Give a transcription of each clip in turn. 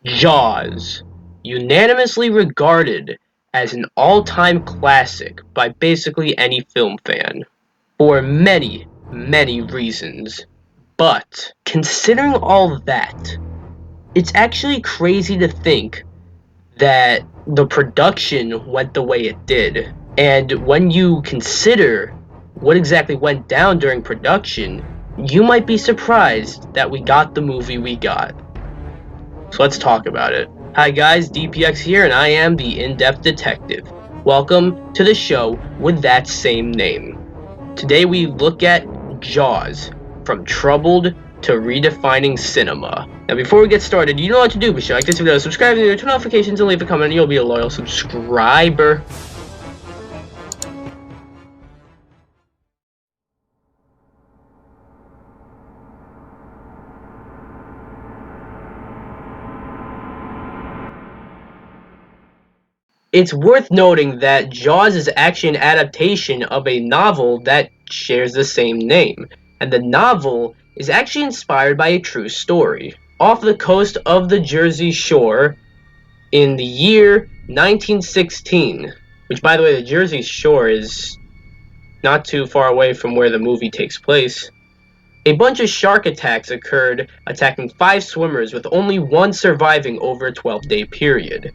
Jaws, unanimously regarded as an all-time classic by basically any film fan, for many, many reasons. But, considering all that, it's actually crazy to think that the production went the way it did. And when you consider what exactly went down during production, you might be surprised that we got the movie we got. So let's talk about it. Hi guys, DPX here, and I am the In-Depth Detective. Welcome to the show with that same name. Today we look at Jaws, from troubled to redefining cinema. Now before we get started, you know what to do. Be sure to like this video, subscribe to the turn notifications, and leave a comment, and you'll be a loyal subscriber. It's worth noting that Jaws is actually an adaptation of a novel that shares the same name, and the novel is actually inspired by a true story. Off the coast of the Jersey Shore in the year 1916, which by the way, the Jersey Shore is not too far away from where the movie takes place, a bunch of shark attacks occurred, attacking 5 swimmers with only one surviving over a 12-day period.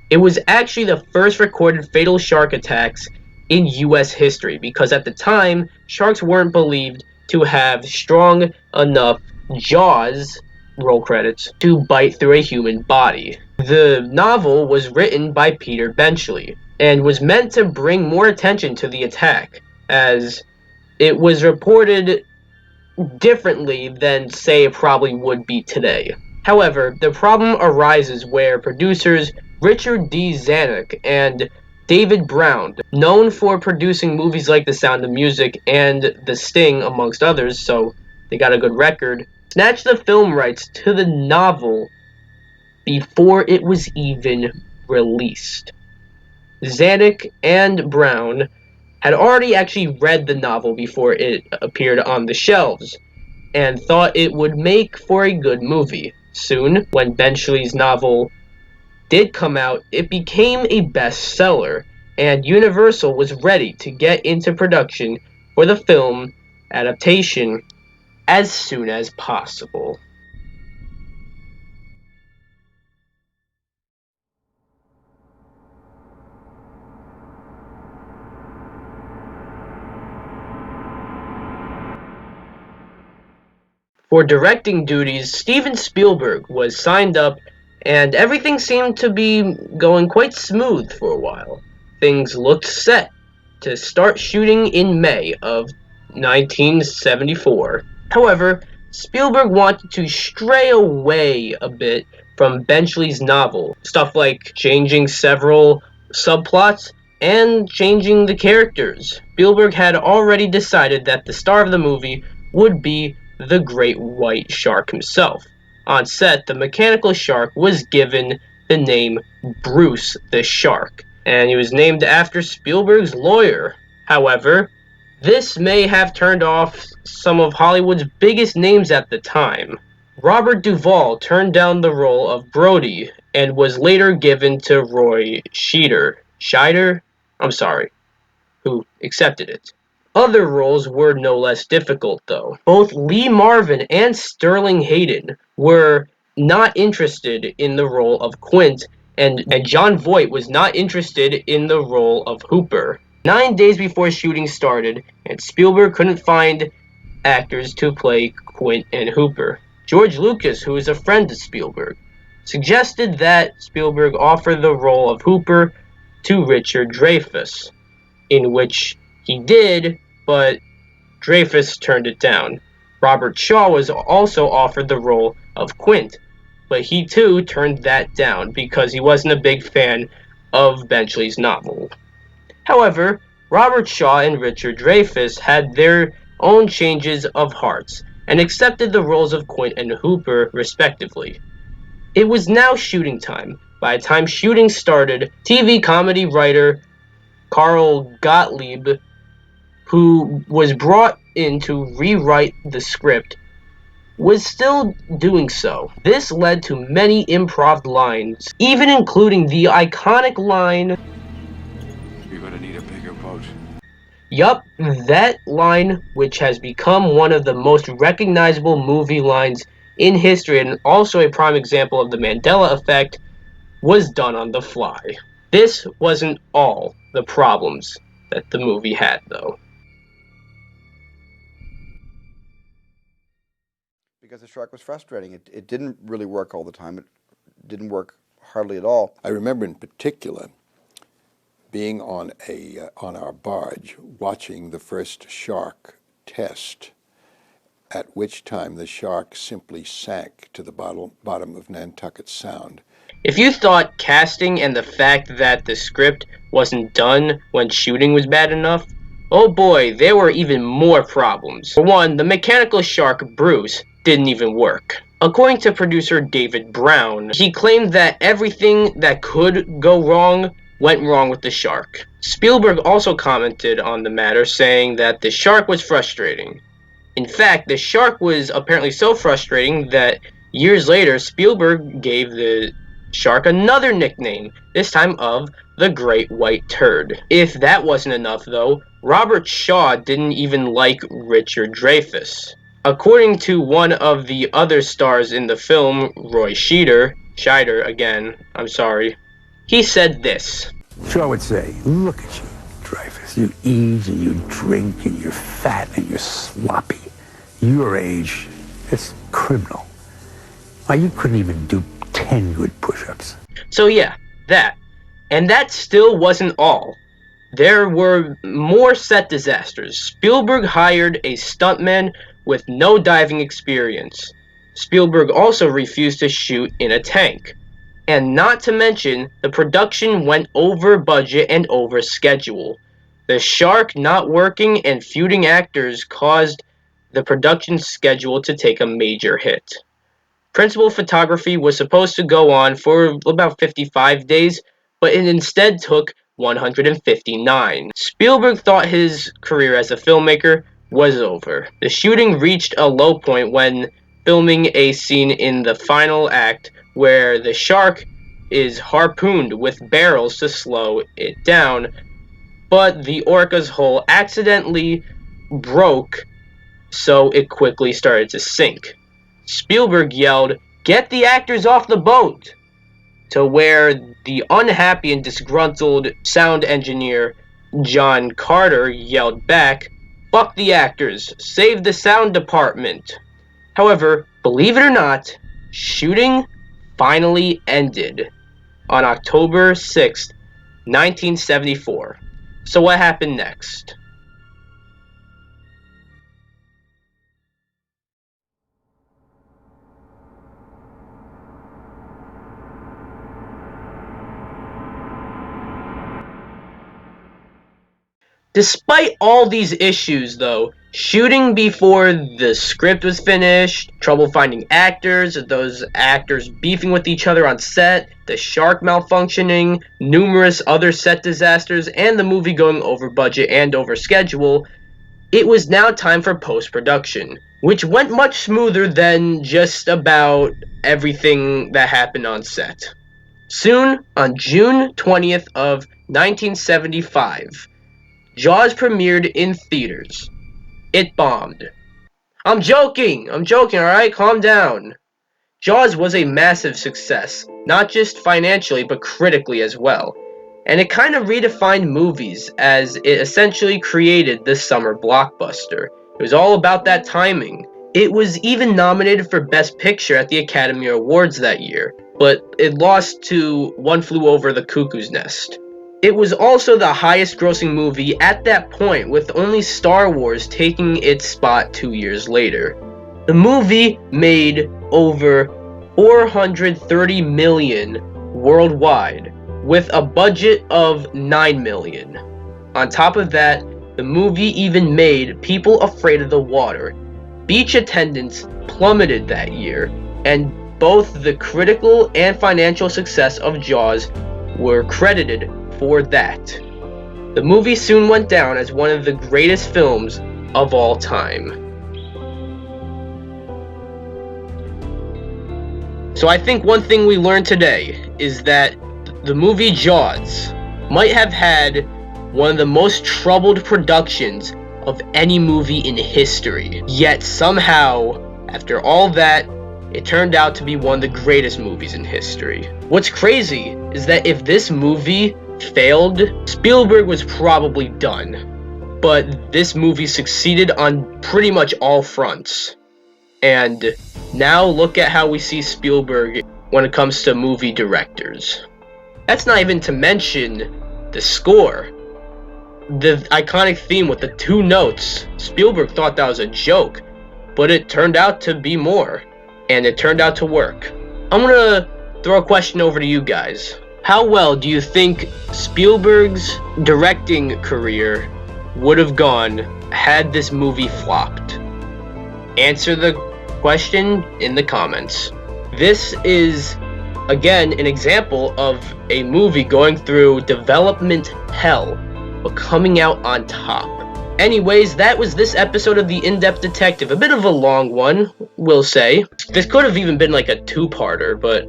It was actually the first recorded fatal shark attacks in US history because at the time, sharks weren't believed to have strong enough jaws, roll credits, to bite through a human body. The novel was written by Peter Benchley and was meant to bring more attention to the attack, as it was reported differently than, say, it probably would be today. However, the problem arises where producers Richard D. Zanuck and David Brown, known for producing movies like The Sound of Music and The Sting, amongst others, so they got a good record, snatched the film rights to the novel before it was even released. Zanuck and Brown had already actually read the novel before it appeared on the shelves, and thought it would make for a good movie. Soon, when Benchley's novel did come out, it became a bestseller, and Universal was ready to get into production for the film adaptation as soon as possible. For directing duties, Steven Spielberg was signed up, and everything seemed to be going quite smooth for a while. Things looked set to start shooting in May of 1974. However, Spielberg wanted to stray away a bit from Benchley's novel, stuff like changing several subplots and changing the characters. Spielberg had already decided that the star of the movie would be the great white shark himself. On set, the mechanical shark was given the name Bruce the Shark, and he was named after Spielberg's lawyer. However, this may have turned off some of Hollywood's biggest names at the time. Robert Duvall turned down the role of Brody and was later given to Roy Scheider, who accepted it. Other roles were no less difficult, though. Both Lee Marvin and Sterling Hayden were not interested in the role of Quint, and Jon Voight was not interested in the role of Hooper. 9 days before shooting started, and Spielberg couldn't find actors to play Quint and Hooper. George Lucas, who is a friend of Spielberg, suggested that Spielberg offer the role of Hooper to Richard Dreyfuss, in which he did, but Dreyfuss turned it down. Robert Shaw was also offered the role of Quint, but he too turned that down because he wasn't a big fan of Benchley's novel. However, Robert Shaw and Richard Dreyfuss had their own changes of hearts and accepted the roles of Quint and Hooper respectively. It was now shooting time. By the time shooting started, TV comedy writer Carl Gottlieb, who was brought in to rewrite the script, was still doing so. This led to many improv lines, even including the iconic line, "You're gonna need a bigger boat." yup, that line, which has become one of the most recognizable movie lines in history and also a prime example of the Mandela effect, was done on the fly. This wasn't all the problems that the movie had, though. Because the shark was frustrating. It didn't really work all the time. It didn't work hardly at all. I remember in particular being on our barge watching the first shark test, at which time the shark simply sank to the bottom of Nantucket Sound. If you thought casting and the fact that the script wasn't done when shooting was bad enough, oh boy, there were even more problems. For one, the mechanical shark, Bruce, didn't even work. According to producer David Brown, he claimed that everything that could go wrong went wrong with the shark. Spielberg also commented on the matter, saying that the shark was frustrating. In fact, the shark was apparently so frustrating that years later, Spielberg gave the shark another nickname, this time of the Great White Turd. If that wasn't enough, though, Robert Shaw didn't even like Richard Dreyfuss. According to one of the other stars in the film, Roy Scheider again, I'm sorry, he said this. Shaw would say, "Look at you, Dreyfuss. You eat and you drink and you're fat and you're sloppy. Your age, it's criminal. Why, you couldn't even do 10 good push-ups." So yeah, that. And that still wasn't all. There were more set disasters. Spielberg hired a stuntman with no diving experience. Spielberg also refused to shoot in a tank. And not to mention, the production went over budget and over schedule. The shark not working and feuding actors caused the production schedule to take a major hit. Principal photography was supposed to go on for about 55 days, but it instead took 159. Spielberg thought his career as a filmmaker was over. The shooting reached a low point when filming a scene in the final act where the shark is harpooned with barrels to slow it down, but the orca's hull accidentally broke, so it quickly started to sink. Spielberg yelled, "Get the actors off the boat!" to where the unhappy and disgruntled sound engineer John Carter yelled back, "Fuck the actors, save the sound department." However, believe it or not, shooting finally ended on October 6th, 1974. So what happened next? Despite all these issues, though, shooting before the script was finished, trouble finding actors, those actors beefing with each other on set, the shark malfunctioning, numerous other set disasters, and the movie going over budget and over schedule, it was now time for post-production, which went much smoother than just about everything that happened on set. Soon, on June 20th of 1975, Jaws premiered in theaters. It bombed. I'm joking, alright? Calm down. Jaws was a massive success, not just financially, but critically as well. And it kind of redefined movies, as it essentially created the summer blockbuster. It was all about that timing. It was even nominated for Best Picture at the Academy Awards that year, but it lost to One Flew Over the Cuckoo's Nest. It was also the highest grossing movie at that point, with only Star Wars taking its spot 2 years later. The movie made over $430 million worldwide, with a budget of $9 million. On top of that, the movie even made people afraid of the water. Beach attendance plummeted that year, and both the critical and financial success of Jaws were credited for that. The movie soon went down as one of the greatest films of all time. So I think one thing we learned today is that the movie Jaws might have had one of the most troubled productions of any movie in history. Yet somehow, after all that, it turned out to be one of the greatest movies in history. What's crazy is that if this movie failed, Spielberg was probably done. But this movie succeeded on pretty much all fronts. And now look at how we see Spielberg when it comes to movie directors. That's not even to mention the score. The iconic theme with the 2 notes. Spielberg thought that was a joke, but it turned out to be more. And it turned out to work. I'm gonna throw a question over to you guys. How well do you think Spielberg's directing career would have gone had this movie flopped? Answer the question in the comments. This is, again, an example of a movie going through development hell, but coming out on top. Anyways, that was this episode of The In-Depth Detective. A bit of a long one, we'll say. This could have even been like a 2-parter, but,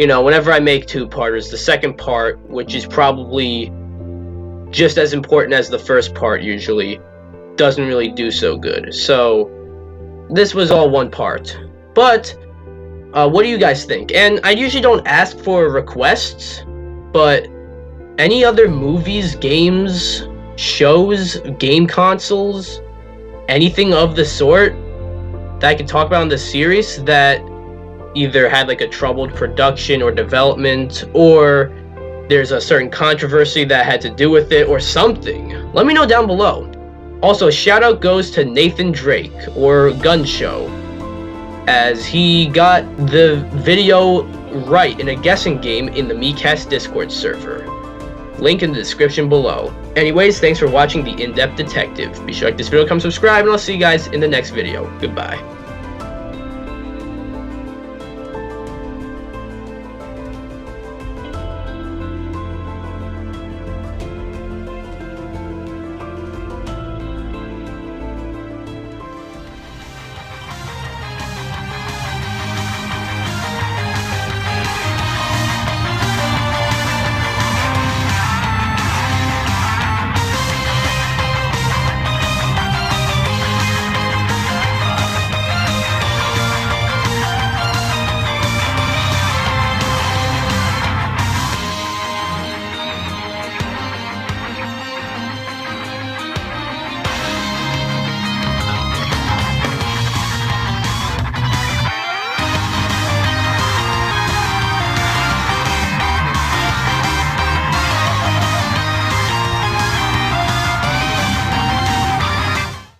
you know, whenever I make 2-parters, the second part, which is probably just as important as the first part usually, doesn't really do so good. So, this was all 1 part. But, what do you guys think? And I usually don't ask for requests, but any other movies, games, shows, game consoles, anything of the sort that I can talk about in this series that either had like a troubled production or development, or there's a certain controversy that had to do with it or something, let me know down below. Also, shout out goes to Nathan Drake, or Gun Show, as he got the video right in a guessing game in the MeCast Discord server. Link in the description below. Anyways, thanks for watching The In-Depth Detective. Be sure to like this video, come subscribe, and I'll see you guys in the next video. Goodbye.